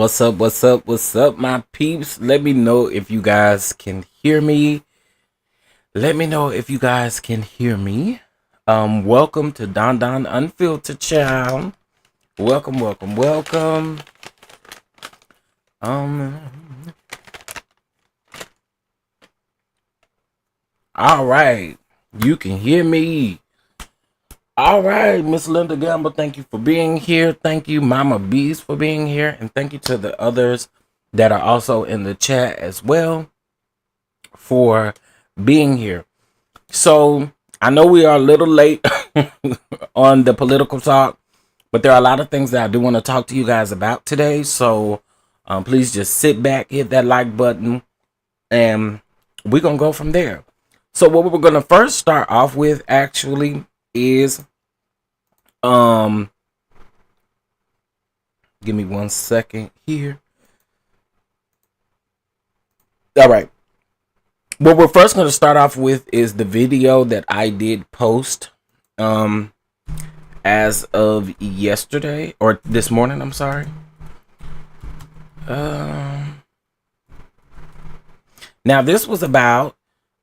What's up? What's up? What's up, my peeps? Let me know if you guys can hear me. Let me know if you guys can hear me. Welcome to Don Unfiltered, child. Welcome, welcome, welcome. All right, you can hear me. All right, Miss Linda Gamble, thank you for being here. Thank you, Mama Bees, for being here. And thank you to the others that are also in the chat as well for being here. So, I know we are a little late on the political talk, but there are a lot of things that I do want to talk to you guys about today. So, please just sit back, hit that like button, and we're going to go from there. So, what we're going to first start off with, actually, is give me 1 second here. All right, what we're first going to start off with is the video that I did post as of yesterday, or this morning, I'm sorry. Now this was about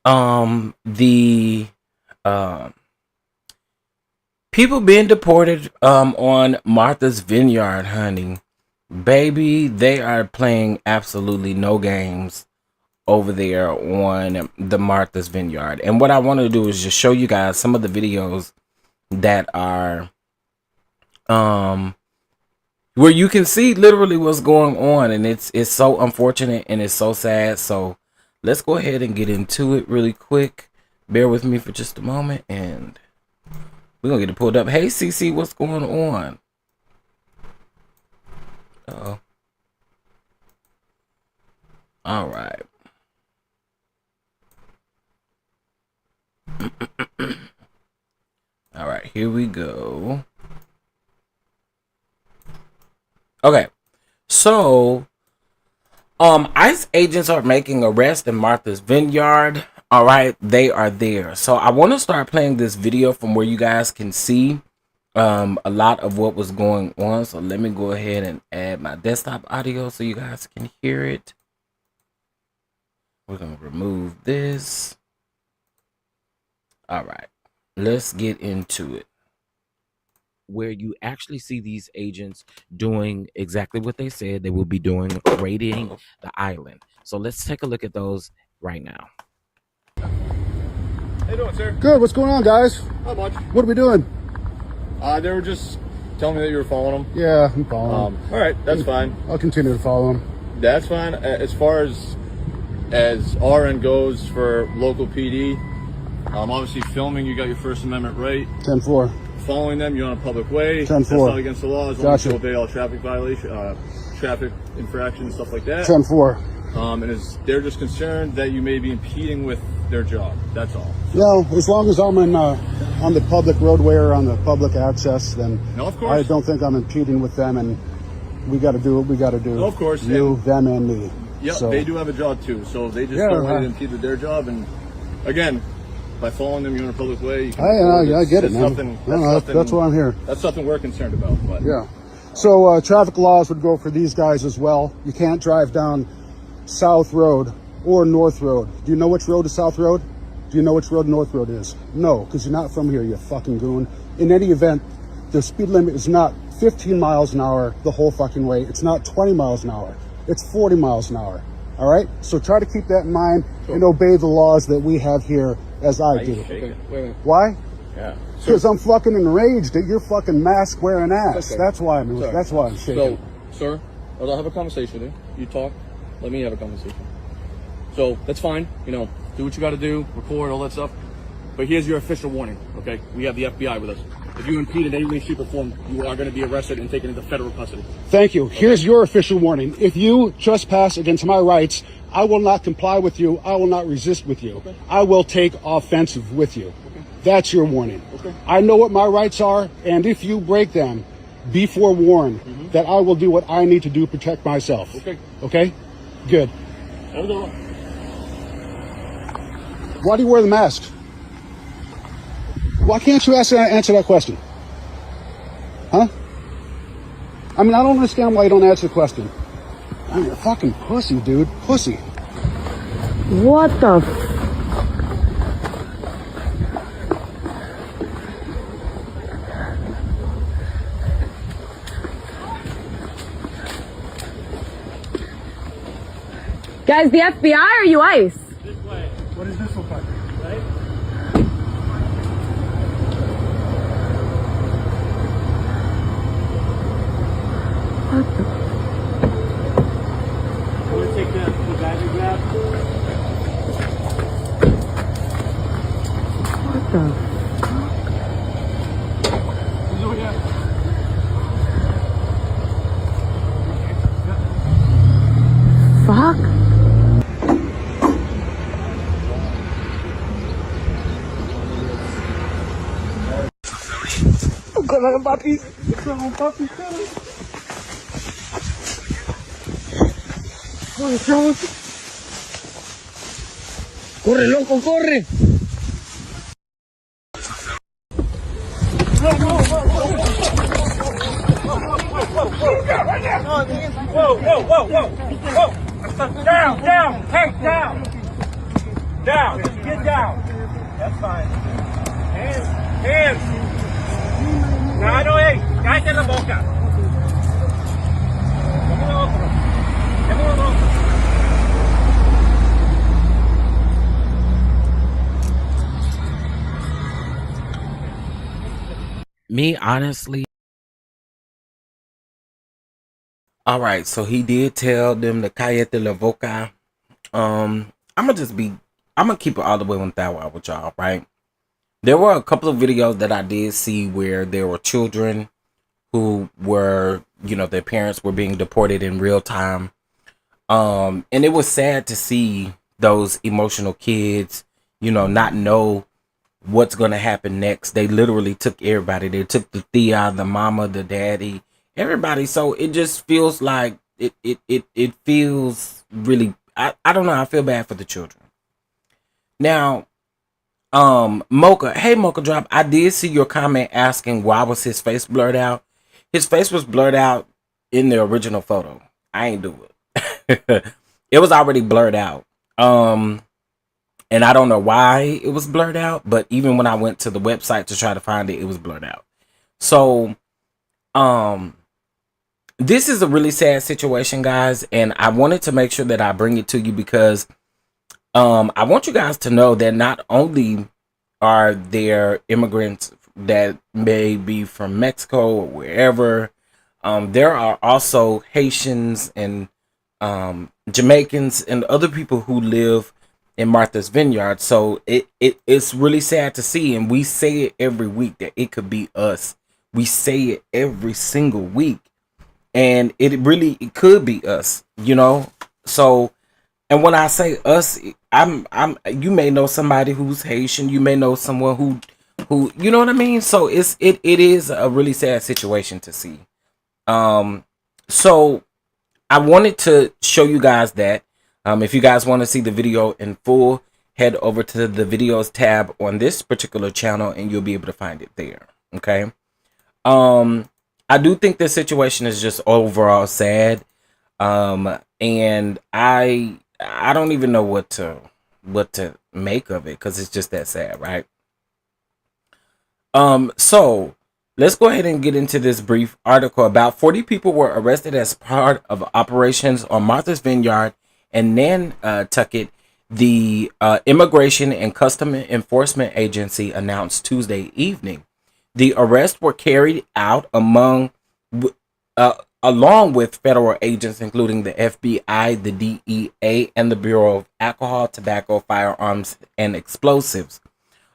the people being deported on Martha's Vineyard, honey. Baby, they are playing absolutely no games over there on the Martha's Vineyard. And what I want to do is just show you guys some of the videos that are where you can see literally what's going on, and it's so unfortunate and it's so sad. So let's go ahead and get into it really quick. Bear with me for just a moment and we're gonna get it pulled up. Hey, CC, what's going on? Uh-oh. All right. All right, here we go. Okay, so ICE agents are making arrests in Martha's Vineyard. All right, they are there. So I want to start playing this video from where you guys can see a lot of what was going on. So let me go ahead and add my desktop audio so you guys can hear it. We're going to remove this. All right, let's get into it. Where you actually see these agents doing exactly what they said they will be doing, raiding the island. So let's take a look at those right now. How you doing, sir? Good. What's going on, guys? Not much. What are we doing? They were just telling me that you were following them. Yeah, I'm following them. All right, that's fine. I'll continue to follow them. That's fine. As far as RN goes for local PD, obviously filming, you got your First Amendment right. 10-4. Following them, you're on a public way. 10-4. That's not against the law as long as you Gotcha. obey all traffic violations, traffic infractions, stuff like that. 10-4. And they're just concerned that you may be impeding with their job. That's all. No, as long as I'm on the public roadway or on the public access, then No, of course. I don't think I'm impeding with them, and we got to do what we got to do. No, of course. You, them, and me. Yep, So, they do have a job too, so they just Yeah, don't want to impede with their job. And again, by following them, you're on a public way. You can I get it, man. That's why I'm here. That's something we're concerned about. But Yeah. So traffic laws would go for these guys as well. You can't drive down South Road or North Road. Do you know which road is South Road? Do you know which road North Road is? No, because you're not from here, you fucking goon. In any event, the speed limit is not 15 miles an hour the whole fucking way. It's not 20 miles an hour. It's 40 miles an hour. All right? So try to keep that in mind and obey the laws that we have here as I do. Okay. Wait. Why? Yeah. Because I'm fucking enraged at your fucking mask wearing ass. Okay. That's why I'm. Sorry. That's why I'm shaking. So, sir, I'll have a conversation with you. You talk. Let me have a conversation. So that's fine. You know, do what you got to do. Record all that stuff. But here's your official warning. Okay, we have the FBI with us. If you impede in any way, shape, or form, you are going to be arrested and taken into federal custody. Thank you. Here's your official warning. If you trespass against my rights, I will not comply with you. I will not resist with you. Okay. I will take offensive with you. Okay. That's your warning. Okay. I know what my rights are, and if you break them, be forewarned that I will do what I need to do to protect myself. Okay. Okay? Good. Have a good one. Why do you wear the mask? Why can't you answer that question? Huh? I mean, I don't understand why you don't answer the question. Oh, you're a fucking pussy, dude. Pussy. What the Guys, the FBI or are you ICE? This way. What does this look like? Right? What the? I'm gonna take the bag you grabbed. What the? He's over here. Fuck? Papi. Papi, corre, loco, corre. Whoa. Down. Hey, down. Down. Get down. That's fine. Hands. No, hey, cállate la boca. Démoslo otro. Me, honestly. All right, so he did tell them to cállate la boca. I'm gonna keep it all the way 1,000 with y'all, right? There were a couple of videos that I did see where there were children who were, their parents were being deported in real time. And it was sad to see those emotional kids, not know what's going to happen next. They literally took everybody. They took the Thea, the mama, the daddy, everybody. So it just feels like it feels really, I don't know. I feel bad for the children. Now, Mocha, hey Mocha Drop, I did see your comment asking why was his face blurred out. His face was blurred out in the original photo. I ain't do it. It was already blurred out. And I don't know why it was blurred out, but even when I went to the website to try to find it, it was blurred out. So, this is a really sad situation, guys, and I wanted to make sure that I bring it to you because I want you guys to know that not only are there immigrants that may be from Mexico or wherever, there are also Haitians and Jamaicans and other people who live in Martha's Vineyard. So it's really sad to see, and we say it every week that it could be us. We say it every single week, and it could be us, So, and when I say us, you may know somebody who's Haitian, you may know someone who you know what I mean? So it is a really sad situation to see. So I wanted to show you guys that. If you guys want to see the video in full, head over to the videos tab on this particular channel and you'll be able to find it there. Okay. I do think this situation is just overall sad. And I don't even know what to make of it because it's just that sad, right? So let's go ahead and get into this brief article. About 40 people were arrested as part of operations on Martha's Vineyard and Nantucket. The Immigration and Customs Enforcement Agency announced Tuesday evening. The arrests were carried out along with federal agents, including the FBI, the DEA, and the Bureau of Alcohol, Tobacco, Firearms, and Explosives.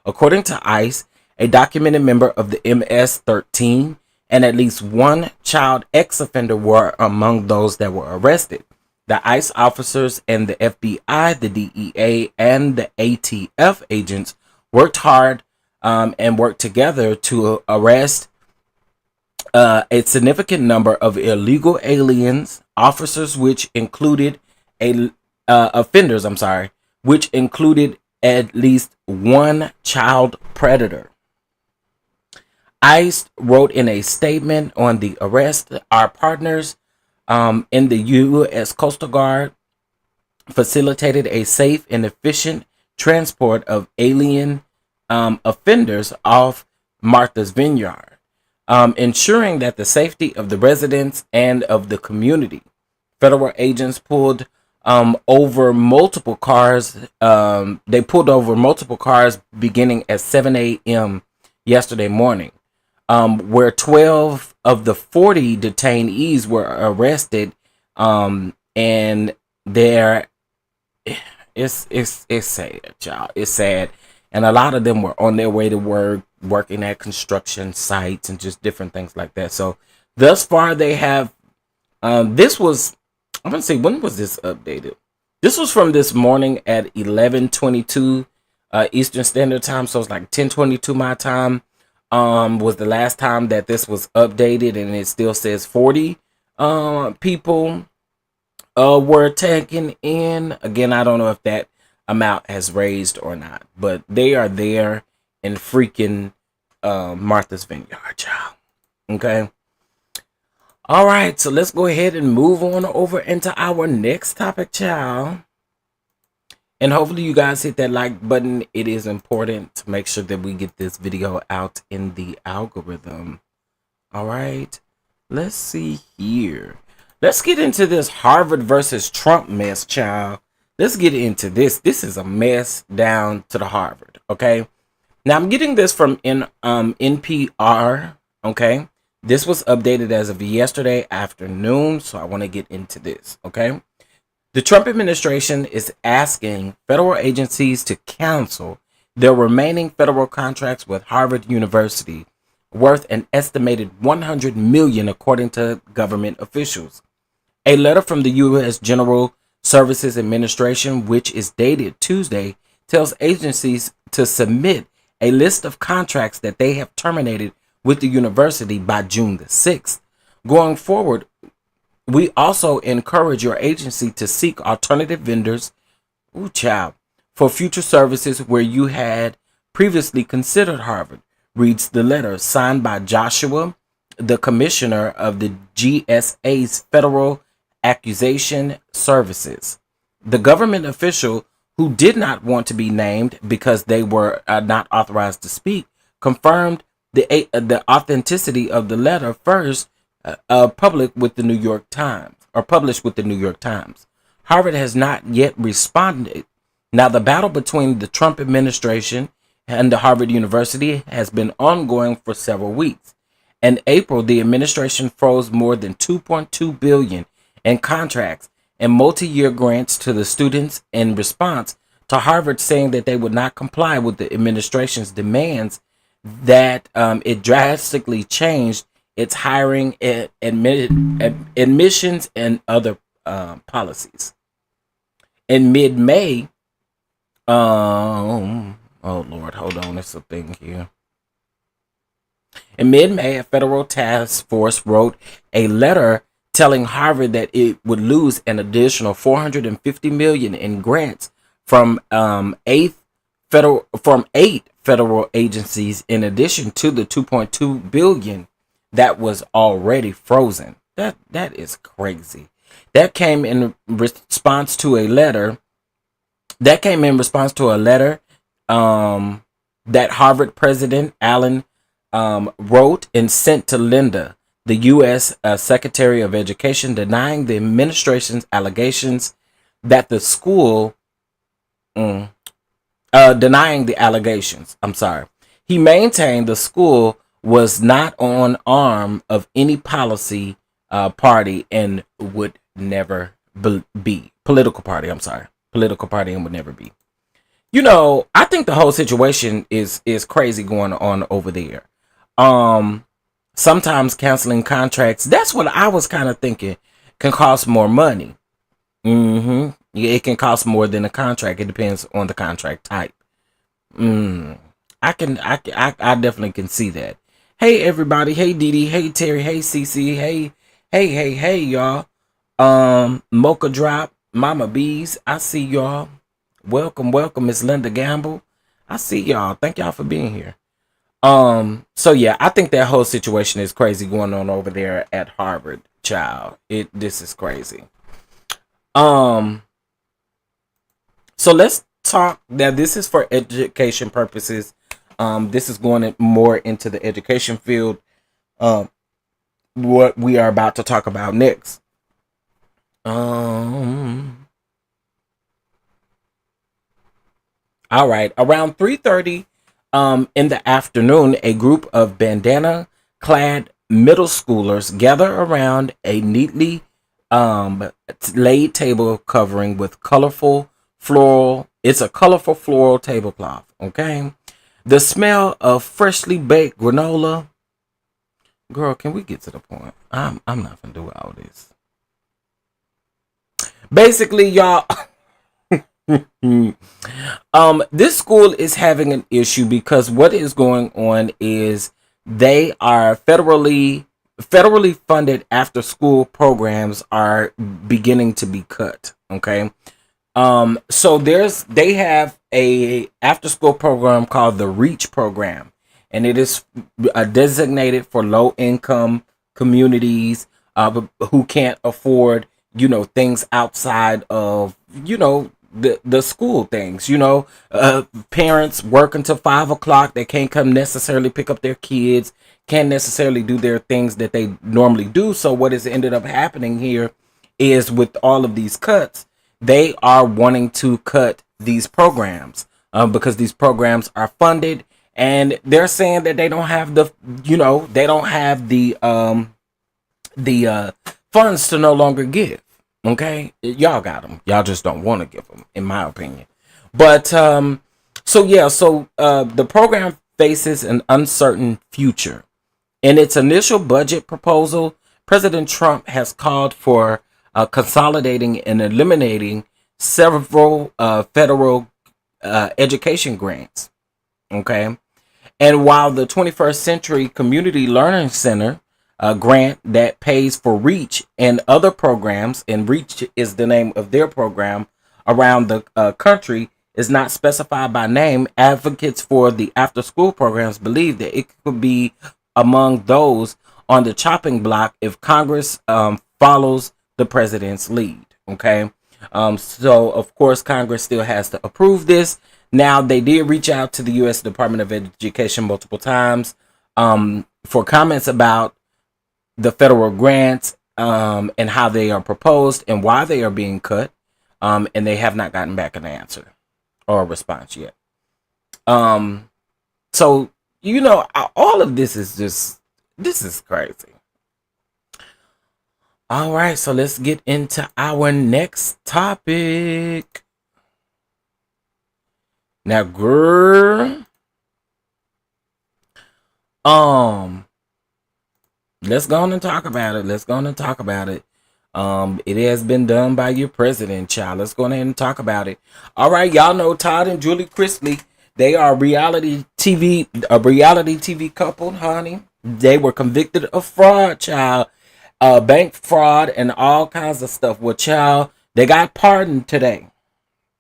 According to ICE, a documented member of the MS-13 and at least one child ex-offender were among those that were arrested. The ICE officers and the FBI, the DEA, and the ATF agents worked hard and worked together to arrest a significant number of illegal aliens, officers, which included offenders, which included at least one child predator. ICE wrote in a statement on the arrest, our partners in the U.S. Coastal Guard facilitated a safe and efficient transport of alien offenders off Martha's Vineyard, ensuring that the safety of the residents and of the community. Federal agents pulled over multiple cars. They pulled over multiple cars beginning at 7 a.m. yesterday morning, where 12 of the 40 detainees were arrested, and they're it's sad, y'all. It's sad, and a lot of them were on their way to work, working at construction sites and just different things like that. So thus far, they have. This was, I'm gonna say, when was this updated? This was from this morning at 11:22 Eastern Standard Time. So it's like 10:22 my time. Was the last time that this was updated, and it still says 40 people were taken in. Again, I don't know if that amount has raised or not, but they are there in freaking Martha's Vineyard, child. Okay. All right, so let's go ahead and move on over into our next topic, child. And hopefully you guys hit that like button. It is important to make sure that we get this video out in the algorithm. All right, let's see here. Let's get into this Harvard versus Trump mess, child. Let's get into this. This is a mess down to the Harvard, okay? Now, I'm getting this from NPR, okay? This was updated as of yesterday afternoon, so I want to get into this, okay? The Trump administration is asking federal agencies to cancel their remaining federal contracts with Harvard University, worth an estimated $100 million, according to government officials. A letter from the U.S. General Services Administration, which is dated Tuesday, tells agencies to submit a list of contracts that they have terminated with the university by June the 6th. Going forward, we also encourage your agency to seek alternative vendors, for future services where you had previously considered Harvard, reads the letter signed by Joshua, the commissioner of the GSA's Federal Accusation Services. The government official, who did not want to be named because they were not authorized to speak, confirmed the authenticity of the letter first published with the New York Times. Harvard has not yet responded. Now, the battle between the Trump administration and the Harvard University has been ongoing for several weeks. In April, the administration froze more than $2.2 billion in contracts and multi-year grants to the students in response to Harvard saying that they would not comply with the administration's demands, that it drastically changed its hiring, admissions, and other policies. In mid-May, oh Lord, hold on, there's a thing here. In mid-May, a federal task force wrote a letter telling Harvard that it would lose an additional $450 million in grants from eight federal agencies, in addition to the $2.2 billion that was already frozen. That is crazy. That came in response to a letter. That Harvard President Allen wrote and sent to Linda, the U.S. Secretary of Education, denying the administration's allegations that the school, denying the allegations. He maintained the school was not on arm of any policy party and would never be political party and would never be. You know, I think the whole situation is crazy going on over there. Sometimes canceling contracts, that's what I was kind of thinking, can cost more money. Yeah, it can cost more than a contract. It depends on the contract type. I definitely can see that. Hey everybody, hey Didi, hey Terry, hey Cece, hey y'all. Mocha Drop, Mama Bees, I see y'all. Welcome, Miss Linda Gamble. I see y'all. Thank y'all for being here. So yeah, I think that whole situation is crazy going on over there at Harvard, child. This is crazy. Um, so let's talk now. This is for education purposes. This is going more into the education field. What we are about to talk about next. All right, around 3:30 in the afternoon, a group of bandana-clad middle schoolers gather around a neatly laid table covering with colorful floral. It's a colorful floral tablecloth. Okay, the smell of freshly baked granola. Girl, can we get to the point? I'm not gonna do all this. Basically, y'all. This school is having an issue because what is going on is they are federally funded after school programs are beginning to be cut. Okay. So they have a after school program called the REACH program, and it is designated for low income communities who can't afford, things outside of, the school things, parents work until 5 o'clock. They can't come necessarily pick up their kids, can't necessarily do their things that they normally do. So what has ended up happening here is with all of these cuts, they are wanting to cut these programs because these programs are funded, and they're saying that they don't have the funds to no longer give. Okay, y'all got them. Y'all just don't want to give them, in my opinion. But the program faces an uncertain future. In its initial budget proposal, President Trump has called for consolidating and eliminating several federal education grants. Okay, and while the 21st Century Community Learning Center grant that pays for REACH and other programs, and REACH is the name of their program around the country, is not specified by name, advocates for the after school programs believe that it could be among those on the chopping block if Congress follows the president's lead. Okay. So of course Congress still has to approve this. Now, they did reach out to the U.S. Department of Education multiple times for comments about the federal grants and how they are proposed and why they are being cut, and they have not gotten back an answer or a response yet. So all of this is crazy. All right, so let's get into our next topic. Now, girl, let's go on and talk about it. It has been done by your president, child. Let's go ahead and talk about it. All right, y'all know Todd and Julie Chrisley. They are a reality TV couple, honey. They were convicted of fraud, child. Bank fraud and all kinds of stuff. Well, child, they got pardoned today.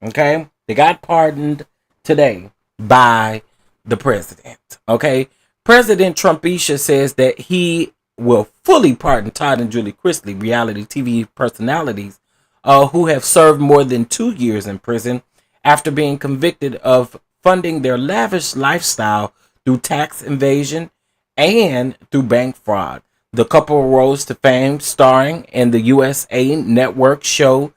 Okay? They got pardoned today by the president. Okay? President Trumpisha says that he will fully pardon Todd and Julie Chrisley, reality TV personalities, who have served more than 2 years in prison after being convicted of funding their lavish lifestyle through tax evasion and through bank fraud. The couple rose to fame starring in the USA Network show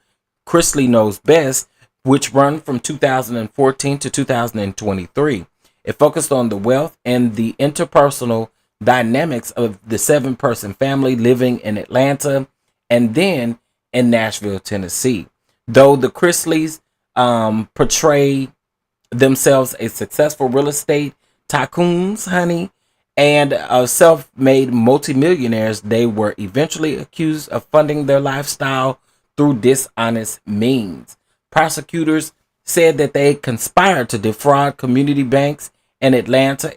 Chrisley Knows Best, which ran from 2014 to 2023. It focused on the wealth and the interpersonal dynamics of the 7-person family living in Atlanta and then in Nashville, Tennessee. Though the Chrisleys portray themselves as successful real estate tycoons, honey, and self-made multimillionaires, they were eventually accused of funding their lifestyle through dishonest means. Prosecutors said that they conspired to defraud community banks in the Atlanta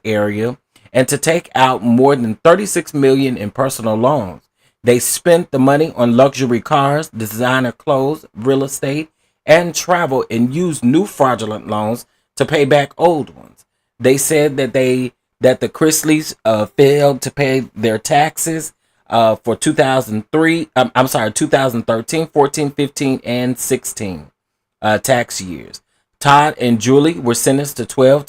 area, and to take out more than $36 million in personal loans. They spent the money on luxury cars, designer clothes, real estate, and travel, and used new fraudulent loans to pay back old ones. They said that the Chrisleys failed to pay their taxes for 2003. I'm sorry, 2013, 14, 15, and 16 tax years. Todd and Julie were sentenced to 12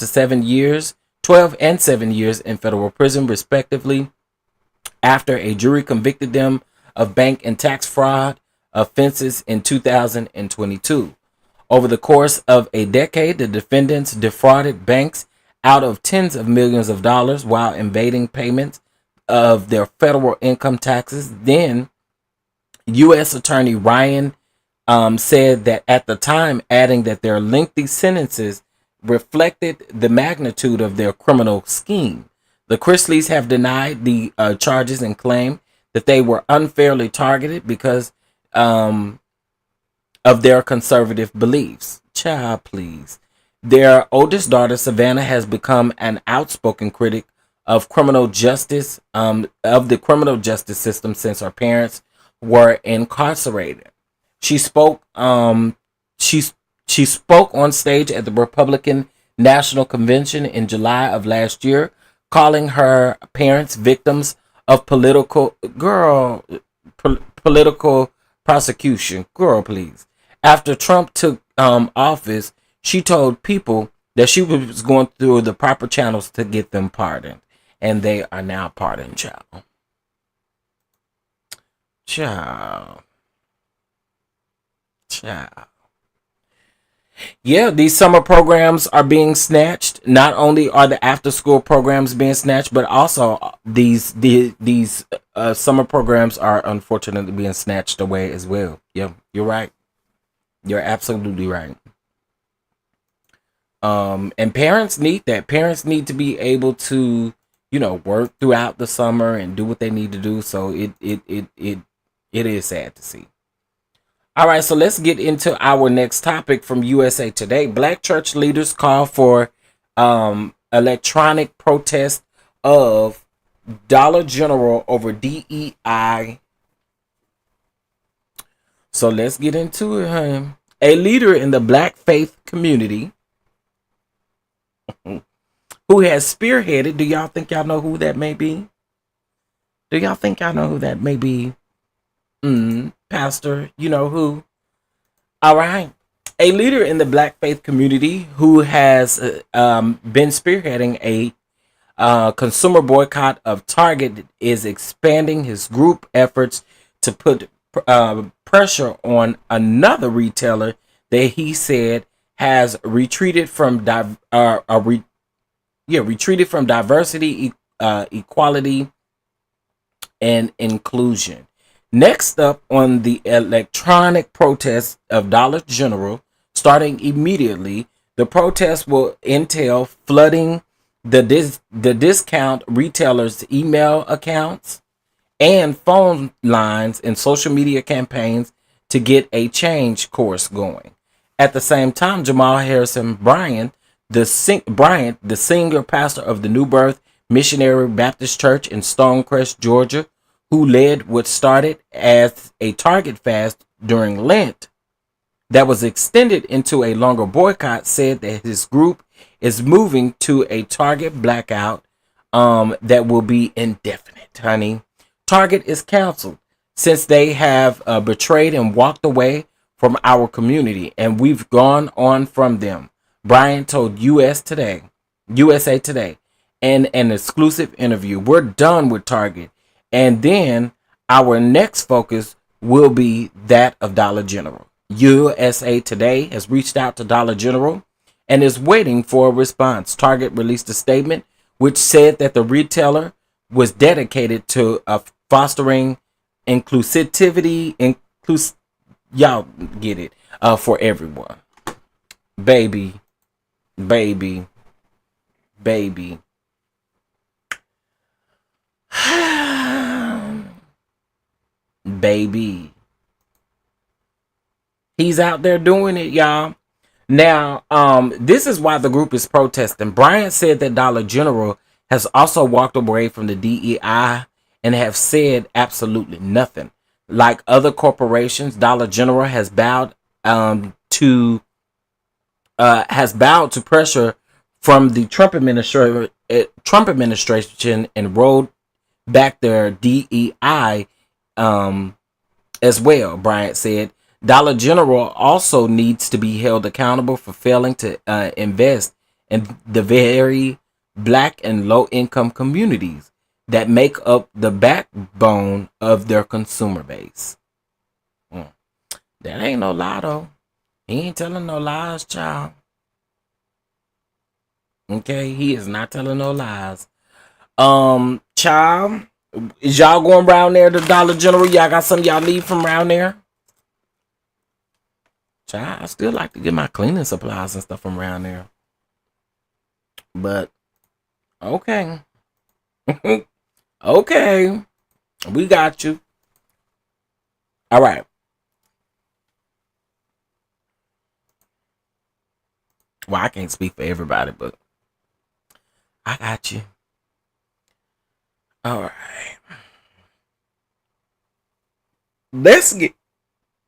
and 7 years in federal prison, respectively, after a jury convicted them of bank and tax fraud offenses in 2022. Over the course of a decade, the defendants defrauded banks out of tens of millions of dollars while evading payments of their federal income taxes. Then, U.S. Attorney Ryan said that at the time, adding that their lengthy sentences reflected the magnitude of their criminal scheme. The Chrisleys have denied the charges and claim that they were unfairly targeted because of their conservative beliefs. Child, please. Their oldest daughter, Savannah, has become an outspoken critic of criminal justice, of the criminal justice system since her parents were incarcerated. She spoke. She spoke on stage at the Republican National Convention in July of last year, calling her parents victims of political prosecution. Girl, please. After Trump took office, she told people that she was going through the proper channels to get them pardoned, and they are now pardoned, child. Yeah, these summer programs are being snatched. Not only are the after-school programs being snatched, but also these summer programs are unfortunately being snatched away as well. Yeah, you're right. You're absolutely right. And parents need that. Parents need to be able to, work throughout the summer and do what they need to do. So it is sad to see. All right, so let's get into our next topic from USA Today. Black church leaders call for electronic protest of Dollar General over DEI. So let's get into it, honey. A leader in the Black faith community who has spearheaded, do y'all think y'all know who that may be? Do y'all think y'all know who that may be? Pastor, you know who? All right. A leader in the Black faith community who has been spearheading a consumer boycott of Target is expanding his group efforts to put pressure on another retailer that he said has retreated from diversity, equality, and inclusion. Next up on the electronic protest of Dollar General, starting immediately, the protest will entail flooding the discount retailers' email accounts and phone lines and social media campaigns to get a change course going. At the same time, Jamal Harrison Bryant, the senior pastor of the New Birth Missionary Baptist Church in Stonecrest, Georgia, who led what started as a Target fast during Lent that was extended into a longer boycott, said that his group is moving to a Target blackout that will be indefinite, honey. Target is canceled since they have betrayed and walked away from our community, and we've gone on from them, Brian told USA Today in an exclusive interview. We're done with Target. And then our next focus will be that of Dollar General. USA Today has reached out to Dollar General and is waiting for a response. Target released a statement which said that the retailer was dedicated to fostering inclusivity, y'all get it, for everyone. Baby. Baby. He's out there doing it, y'all. Now, this is why the group is protesting. Bryant said that Dollar General has also walked away from the DEI and have said absolutely nothing. Like other corporations, Dollar General has bowed to pressure from the Trump administration and rolled back their DEI as well. Bryant said Dollar General also needs to be held accountable for failing to invest in the very black and low income communities that make up the backbone of their consumer base. That ain't no lie though. He ain't telling no lies, child. Okay, he is not telling no lies. Child, is y'all going around there to Dollar General? Y'all got something y'all need from around there? Child, I still like to get my cleaning supplies and stuff from around there. But, okay. Okay. We got you. All right. Well, I can't speak for everybody, but I got you. All right. Let's get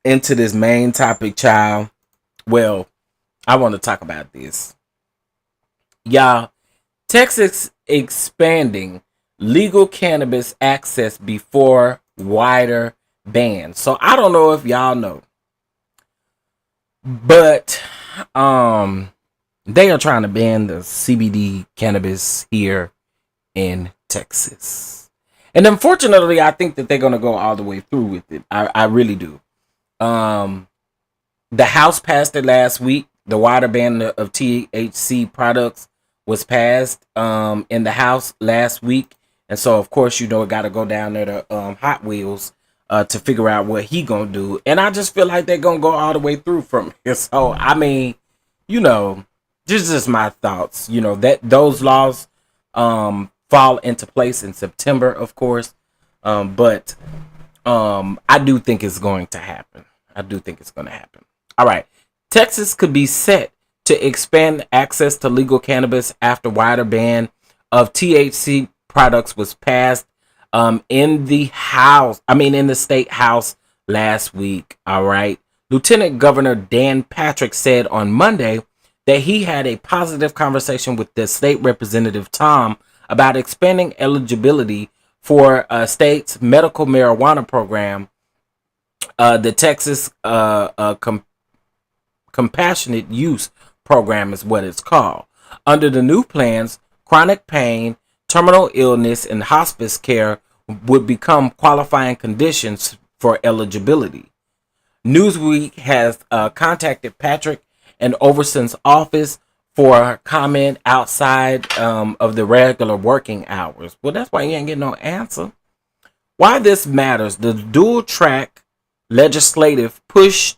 into this main topic, child. Well, I want to talk about this. Y'all, Texas expanding legal cannabis access before wider ban. So I don't know if y'all know, but they are trying to ban the CBD cannabis here in Texas. And unfortunately, I think that they're going to go all the way through with it. I really do. The House passed it last week. The wider ban of THC products was passed in the House last week. And so, of course, it got to go down there to Hot Wheels to figure out what he going to do. And I just feel like they're going to go all the way through from here. So, I mean, this is just my thoughts. That those laws fall into place in September, of course. But I do think it's going to happen. All right. Texas could be set to expand access to legal cannabis after wider ban of THC products was passed in the state house last week. All right. Lieutenant Governor Dan Patrick said on Monday that he had a positive conversation with the state representative Tom about expanding eligibility for a state's medical marijuana program, the Texas Compassionate Use Program is what it's called. Under the new plans, chronic pain, terminal illness, and hospice care would become qualifying conditions for eligibility. Newsweek has contacted Patrick and Overson's office for comment outside of the regular working hours. Well, that's why you ain't getting no answer. Why this matters: the dual track legislative push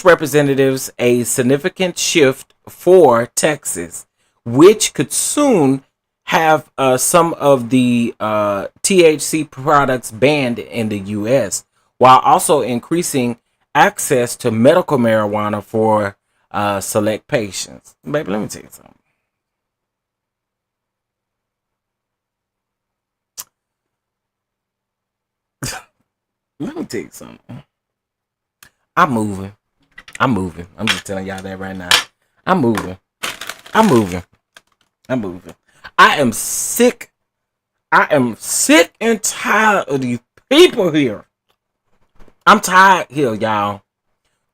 representatives a significant shift for Texas, which could soon have some of the THC products banned in the U.S., while also increasing access to medical marijuana for select patients. Baby, let me tell you something. Let me tell you something. I'm moving. I'm just telling y'all that right now. I'm moving. I am sick. And tired of these people here. I'm tired here, y'all.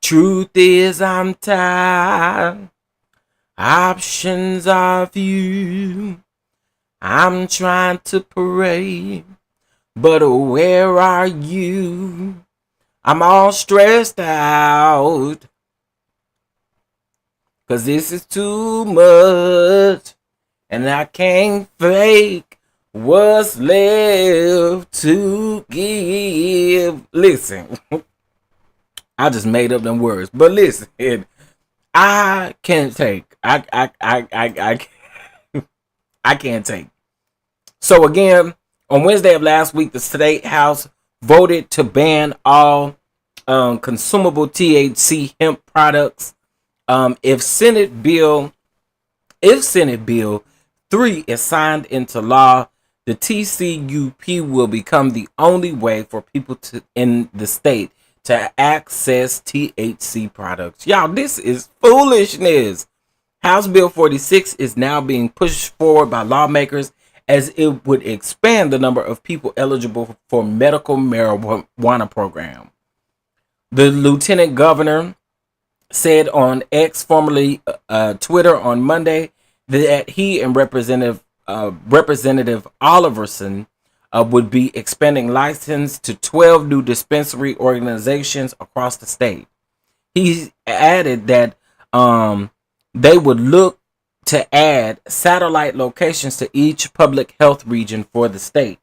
Truth is, I'm tired. Options are few. I'm trying to pray, but where are you? I'm all stressed out, 'cause this is too much, and I can't fake what's left to give. Listen, I just made up them words, but listen, I can't take. I can't take. So again, on Wednesday of last week, the state house voted to ban all consumable THC hemp products. If Senate Bill 3 is signed into law, the TCUP will become the only way for people in the state to access THC products. Y'all, this is foolishness. House Bill 46 is now being pushed forward by lawmakers as it would expand the number of people eligible for medical marijuana program. The lieutenant governor said on X, formerly Twitter, on Monday that he and Representative Oliverson would be expanding license to 12 new dispensary organizations across the state. He added that they would look to add satellite locations to each public health region for the state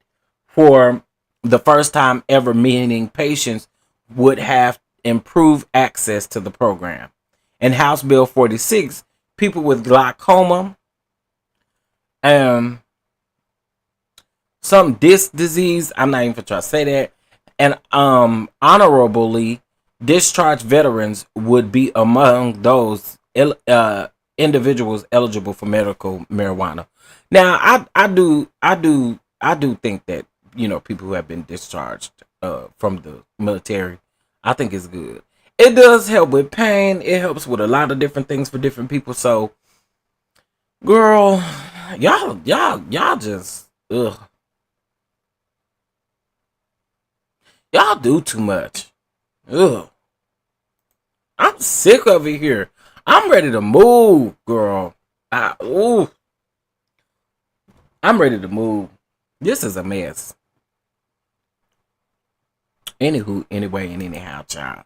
for the first time ever, meaning patients would have improved access to the program. In House Bill 46, people with glaucoma, some disc disease, I'm not even trying to say that, and honorably discharged veterans would be among those individuals eligible for medical marijuana. Now, I do think that, you know, people who have been discharged from the military, I think it's good. It does help with pain. It helps with a lot of different things for different people. So, girl, y'all just ugh. Y'all do too much. Ugh. I'm sick of it here. I'm ready to move, girl. I'm ready to move. This is a mess. Anywho, anyway, and anyhow, child.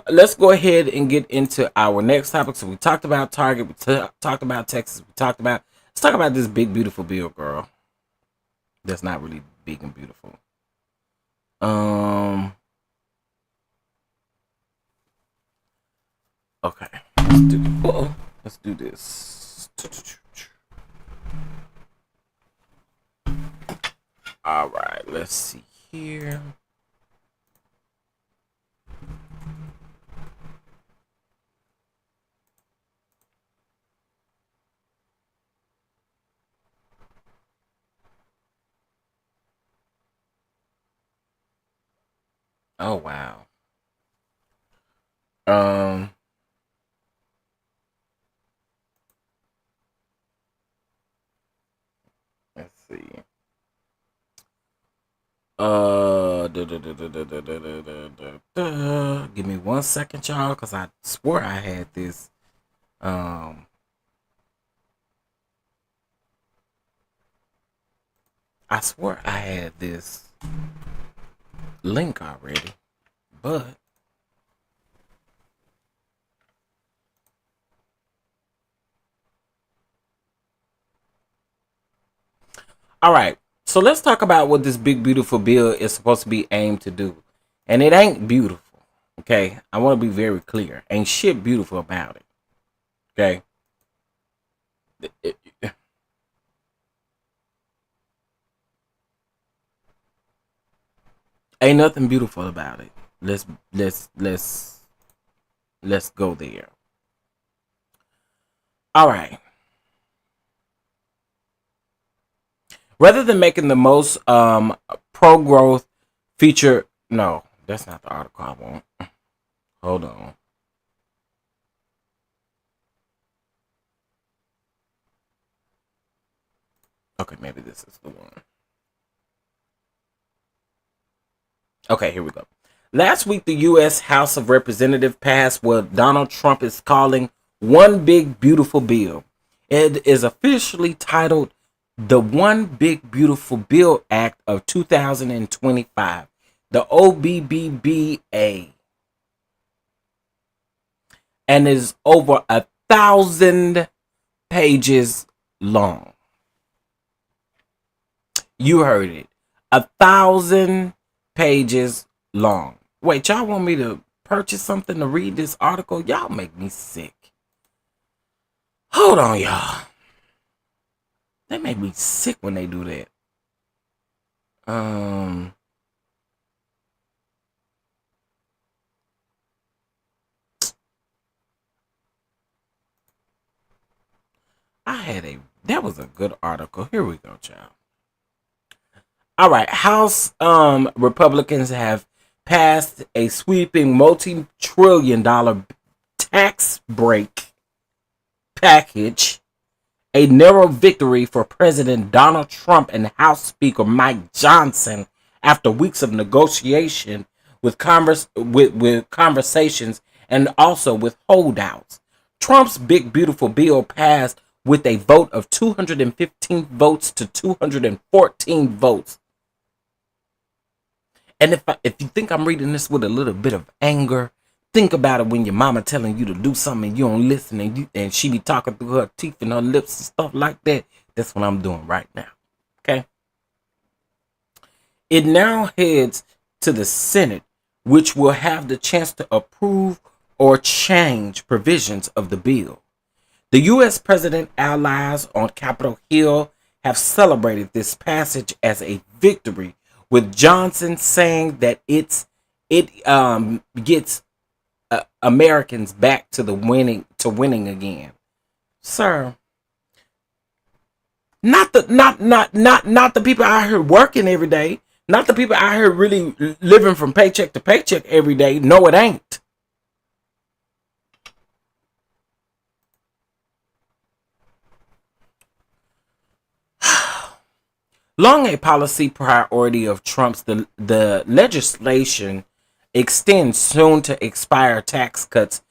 Let's go ahead and get into our next topic. So we talked about Target. We talked about Texas. Let's talk about this big, beautiful bill, girl. That's not really big and beautiful. Okay. Let's do this. All right. Let's see here. Oh wow. Let's see. Give me 1 second, y'all, because I swore I had this. I swore I had this link already, but all right. So let's talk about what this big beautiful bill is supposed to be aimed to do. And it ain't beautiful. Okay? I want to be very clear. Ain't shit beautiful about it. Okay? Ain't nothing beautiful about it. Let's go there. All right. Rather than making the most pro-growth feature... No, that's not the article I want. Hold on. Okay, maybe this is the one. Okay, here we go. Last week, the U.S. House of Representatives passed what Donald Trump is calling One Big Beautiful Bill. It is officially titled the One Big Beautiful Bill Act of 2025, the OBBBA, and is over 1,000 pages long. You heard it. 1,000 pages long. Wait, y'all want me to purchase something to read this article? Y'all make me sick. Hold on, y'all. They make me sick when they do that. That was a good article. Here we go, child. All right, House Republicans have passed a sweeping multi-trillion-dollar tax break package, a narrow victory for President Donald Trump and House Speaker Mike Johnson after weeks of negotiation with conversations and also with holdouts. Trump's big beautiful bill passed with a vote of 215 votes to 214 votes. And if you think I'm reading this with a little bit of anger, think about it when your mama telling you to do something and you don't listen, and she be talking through her teeth and her lips and stuff like that. That's what I'm doing right now. Okay. It now heads to the Senate, which will have the chance to approve or change provisions of the bill. The U.S. President allies on Capitol Hill have celebrated this passage as a victory, with Johnson saying that it gets Americans back to winning again. Sir, not the people out here working every day, not the people out here really living from paycheck to paycheck every day. No, it ain't. Long a policy priority of Trump's, the legislation extends soon to expire tax cuts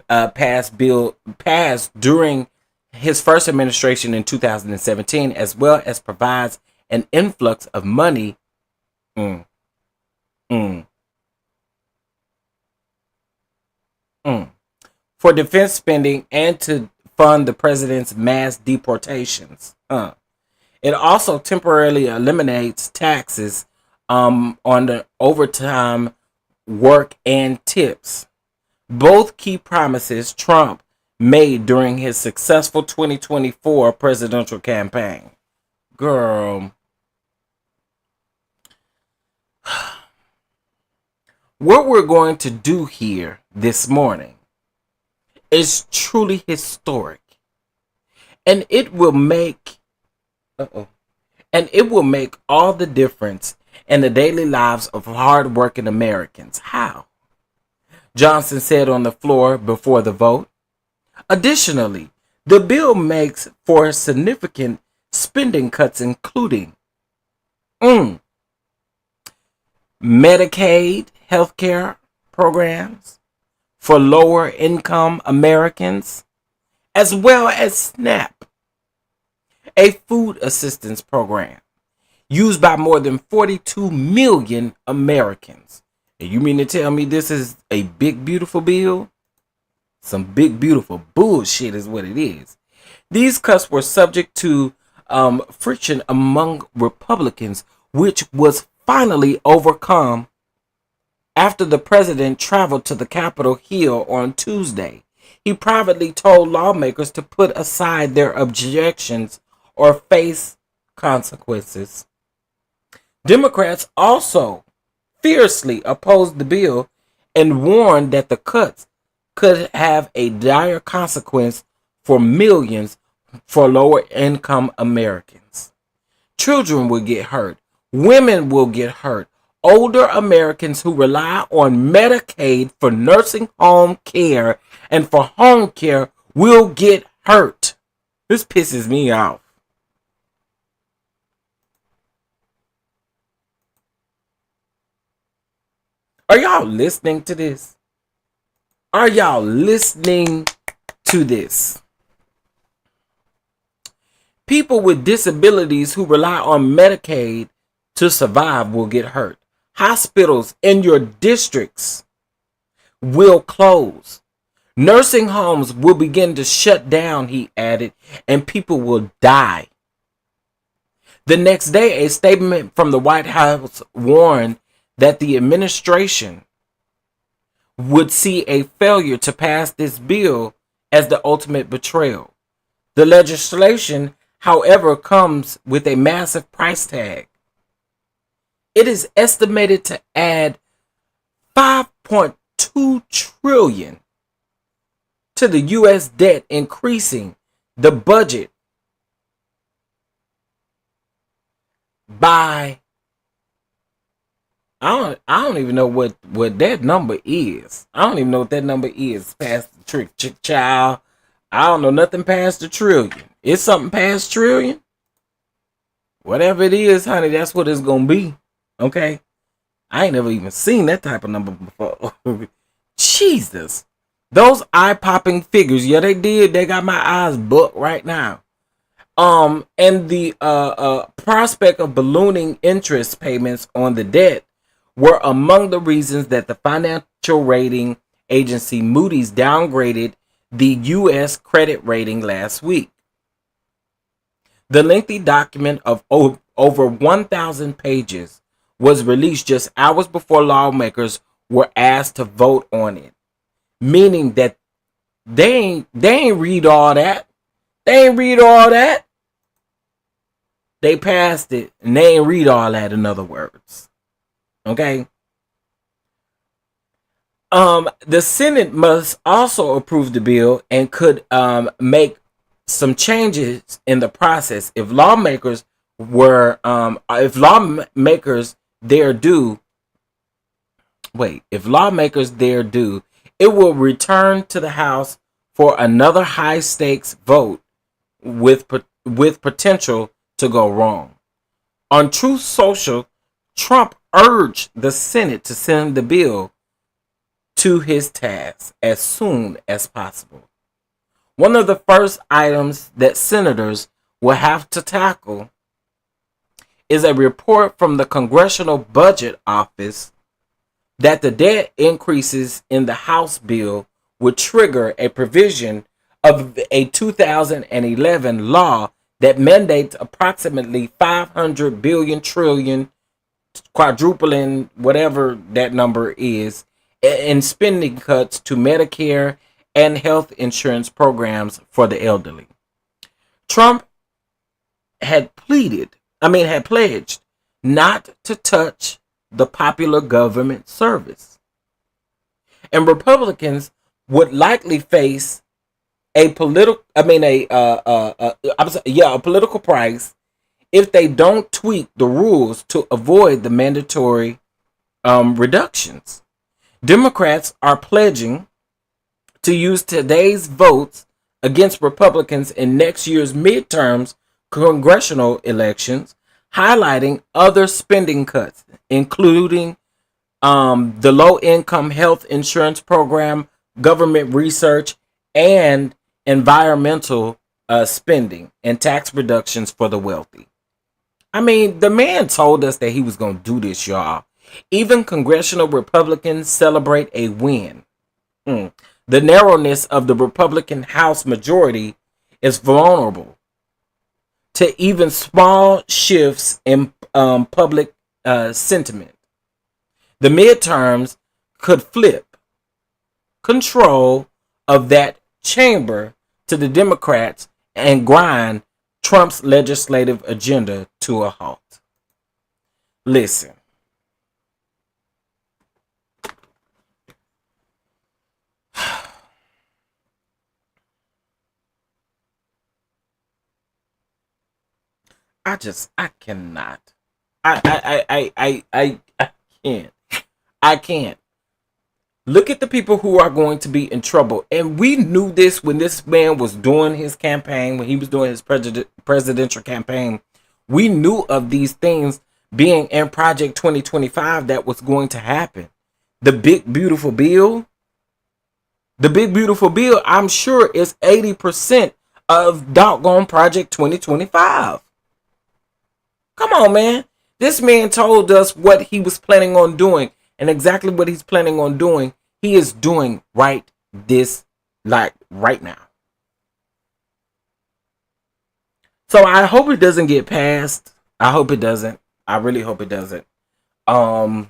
passed during his first administration in 2017, as well as provides an influx of money for defense spending and to fund the president's mass deportations. It also temporarily eliminates taxes on the overtime work and tips. Both key promises Trump made during his successful 2024 presidential campaign. Girl. What we're going to do here this morning is truly historic. And it will make all the difference in the daily lives of hardworking Americans. How? Johnson said on the floor before the vote. Additionally, the bill makes for significant spending cuts, including Medicaid healthcare programs for lower income Americans, as well as SNAP, a food assistance program used by more than 42 million Americans. And you mean to tell me this is a big, beautiful bill? Some big, beautiful bullshit is what it is. These cuts were subject to friction among Republicans, which was finally overcome after the president traveled to the Capitol Hill on Tuesday. He privately told lawmakers to put aside their objections or face consequences. Democrats also fiercely opposed the bill and warned that the cuts could have a dire consequence for millions for lower income Americans. Children will get hurt. Women will get hurt. Older Americans who rely on Medicaid for nursing home care and for home care will get hurt. This pisses me off. Are y'all listening to this? Are y'all listening to this? People with disabilities who rely on Medicaid to survive will get hurt. Hospitals in your districts will close. Nursing homes will begin to shut down, he added, and people will die. The next day, a statement from the White House warned that the administration would see a failure to pass this bill as the ultimate betrayal. The legislation, however, comes with a massive price tag. It is estimated to add $5.2 trillion to the U.S. debt, increasing the budget by I don't even know what that number is. I don't even know what that number is. Past the trick child. I don't know nothing past a trillion. It's something past trillion. Whatever it is, honey, that's what it's gonna be. Okay? I ain't never even seen that type of number before. Jesus. Those eye-popping figures, yeah, they did. They got my eyes booked right now. And the prospect of ballooning interest payments on the debt were among the reasons that the financial rating agency Moody's downgraded the U.S. credit rating last week. The lengthy document of over 1,000 pages was released just hours before lawmakers were asked to vote on it, meaning that they ain't read all that. They ain't read all that. They passed it and they ain't read all that, in other words. Okay? The Senate must also approve the bill and could make some changes in the process if lawmakers dare do, it will return to the House for another high stakes vote with potential to go wrong. On Truth Social, Trump urged the Senate to send the bill to his task as soon as possible. One of the first items that senators will have to tackle is a report from the Congressional Budget Office that the debt increases in the House bill would trigger a provision of a 2011 law that mandates approximately 500 billion trillion, quadrupling whatever that number is, in spending cuts to Medicare and health insurance programs for the elderly. Trump had pledged not to touch the popular government service. And Republicans would likely face a political price if they don't tweak the rules to avoid the mandatory reductions. Democrats are pledging to use today's votes against Republicans in next year's midterms congressional elections, highlighting other spending cuts, including the low-income health insurance program, government research, and environmental spending and tax reductions for the wealthy. I mean, the man told us that he was going to do this, y'all. Even congressional Republicans celebrate a win. The narrowness of the Republican House majority is vulnerable to even small shifts in public sentiment. The midterms could flip control of that chamber to the Democrats and grind Trump's legislative agenda to a halt. Listen. I cannot. I can't. I can't. Look at the people who are going to be in trouble. And we knew this when this man was doing his campaign, when he was doing his presidential campaign. We knew of these things being in Project 2025 that was going to happen. The big, beautiful bill. The big, beautiful bill, I'm sure, is 80% of doggone Project 2025. Come on, man. This man told us what he was planning on doing, and exactly what he's planning on doing, he is doing right now. So I hope it doesn't get passed. I hope it doesn't. I really hope it doesn't. But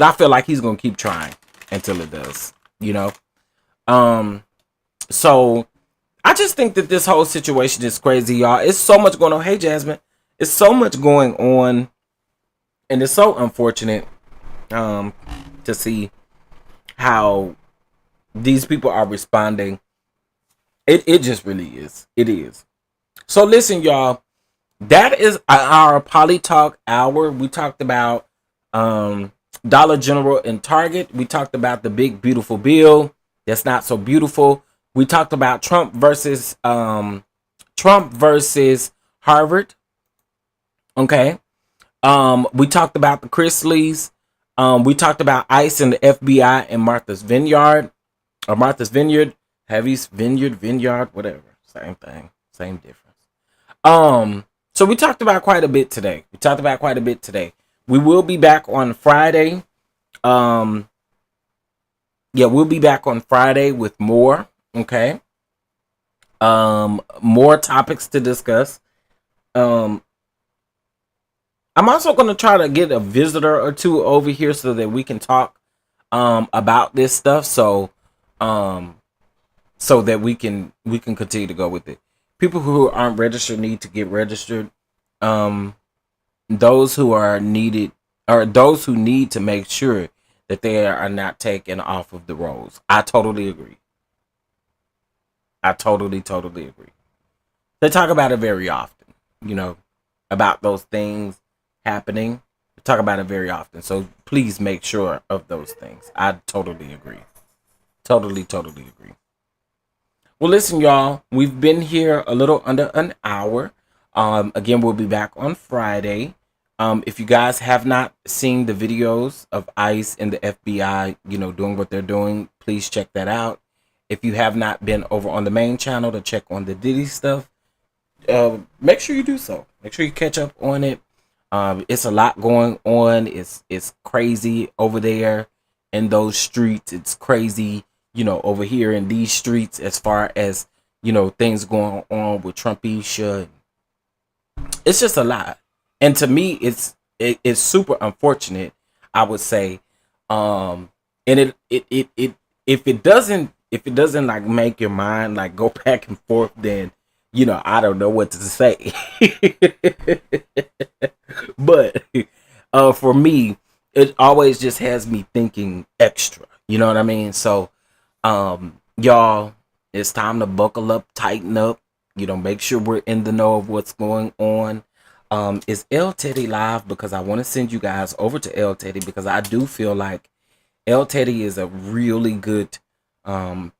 I feel like he's gonna keep trying until it does, you know. So I just think that this whole situation is crazy, y'all. It's so much going on. Hey, Jasmine. It's so much going on, and it's so unfortunate to see how these people are responding. It just really is. It is. So listen, y'all. That is our POLI-TALK hour. We talked about Dollar General and Target. We talked about the big, beautiful bill that's not so beautiful. We talked about Trump versus Harvard. Okay. We talked about the Chrisleys. We talked about ICE and the FBI and Martha's Vineyard or Martha's Vineyard, Heavy's Vineyard, whatever. Same thing, same difference. So we talked about quite a bit today. We will be back on Friday. We'll be back on Friday with more. Okay. More topics to discuss. I'm also going to try to get a visitor or two over here so that we can talk about this stuff. So that we can continue to go with it. People who aren't registered need to get registered. Those who are needed, or those who need to make sure that they are not taken off of the rolls. I totally agree. I totally agree. They talk about it very often, about those things happening. They talk about it very often. So please make sure of those things. I totally agree. Totally agree. Well, listen, y'all, we've been here a little under an hour. Again, we'll be back on Friday. If you guys have not seen the videos of ICE and the FBI, doing what they're doing, please check that out. If you have not been over on the main channel to check on the Diddy stuff, make sure you do so. Make sure you catch up on it. It's a lot going on. It's crazy over there in those streets. It's crazy, over here in these streets as far as, things going on with Trumpisha. It's just a lot. And to me, it's super unfortunate, I would say. And it if it doesn't like make your mind like go back and forth, then I don't know what to say. But for me, it always just has me thinking extra. You know what I mean? So y'all, it's time to buckle up, tighten up, make sure we're in the know of what's going on. Is L Teddy live? Because I want to send you guys over to L Teddy, because I do feel like L Teddy is a really good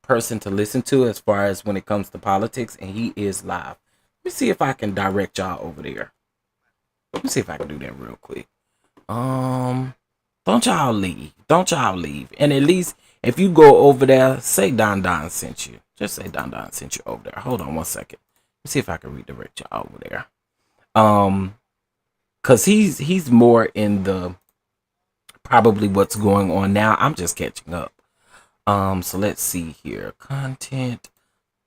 person to listen to as far as when it comes to politics, and he is live. Let me see if I can direct y'all over there. Let me see if I can do that real quick. Don't y'all leave. And at least if you go over there, say Don sent you. Just say Don sent you over there. Hold on one second. Let's see if I can redirect y'all over there. Cause he's more in the probably what's going on now. I'm just catching up. So let's see here. Content.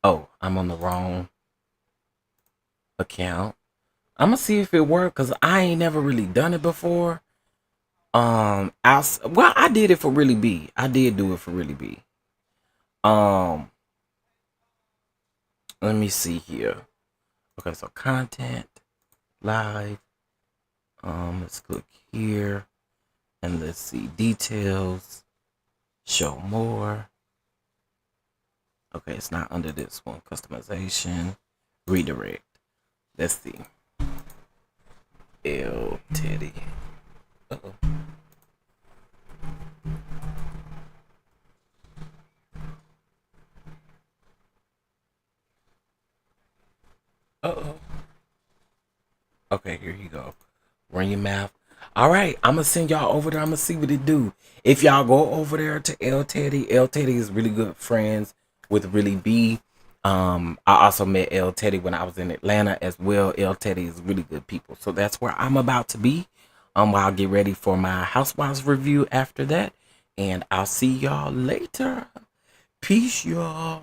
Oh, I'm on the wrong account. I'm gonna see if it works, cause I ain't never really done it before. I did it for Really B. I did do it for Really B. Let me see here. Okay, so content, live. Let's click here, and let's see details. Show more. Okay, it's not under this one. Customization, redirect. Let's see. L Teddy. Uh-oh. Okay, here you go. Run your mouth. All right, I'm gonna send y'all over there. I'm gonna see what it do. If y'all go over there to L Teddy is really good friends with Really B. I also met L Teddy when I was in Atlanta as well. L Teddy is really good people. So that's where I'm about to be. I'll get ready for my Housewives review after that. And I'll see y'all later. Peace, y'all.